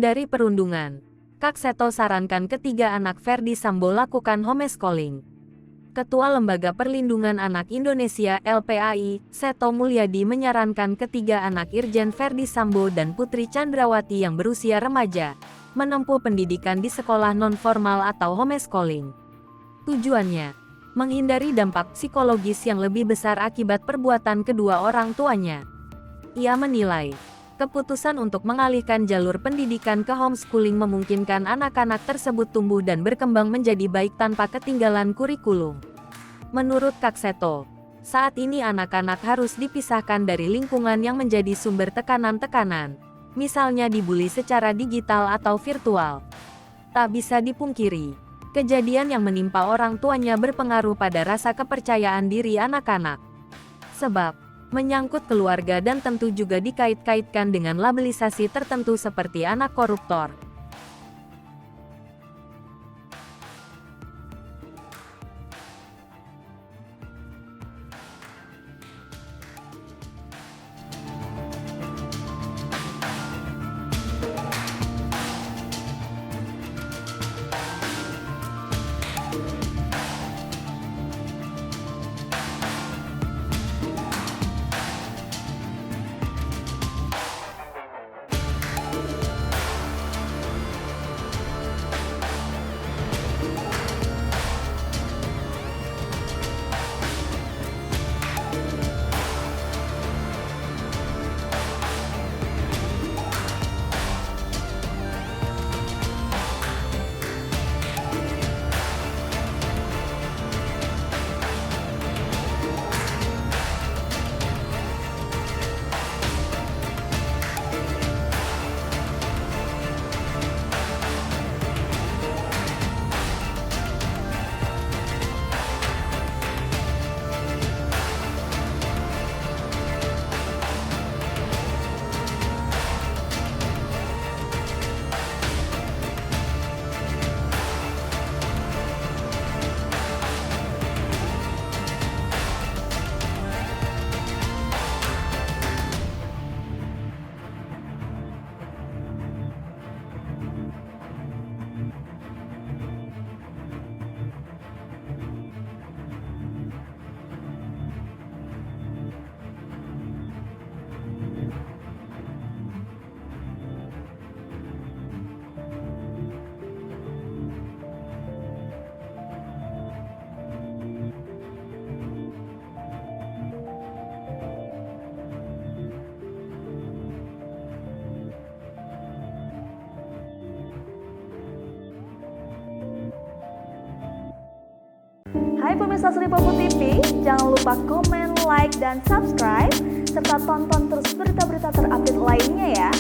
Menghindari perundungan, Kak Seto sarankan ketiga anak Ferdy Sambo lakukan homeschooling. Ketua Lembaga Perlindungan Anak Indonesia (LPAI), Seto Mulyadi menyarankan ketiga anak Irjen Ferdy Sambo dan Putri Chandrawati yang berusia remaja menempuh pendidikan di sekolah non-formal atau homeschooling. Tujuannya, menghindari dampak psikologis yang lebih besar akibat perbuatan kedua orang tuanya. Ia menilai, keputusan untuk mengalihkan jalur pendidikan ke homeschooling memungkinkan anak-anak tersebut tumbuh dan berkembang menjadi baik tanpa ketinggalan kurikulum. Menurut Kak Seto, saat ini anak-anak harus dipisahkan dari lingkungan yang menjadi sumber tekanan-tekanan, misalnya dibully secara digital atau virtual. Tak bisa dipungkiri, kejadian yang menimpa orang tuanya berpengaruh pada rasa kepercayaan diri anak-anak. Sebab, menyangkut keluarga dan tentu juga dikait-kaitkan dengan labelisasi tertentu seperti anak koruptor. Hai pemirsa Sri Popo TV, jangan lupa komen, like, dan subscribe, serta tonton terus berita-berita terupdate lainnya ya.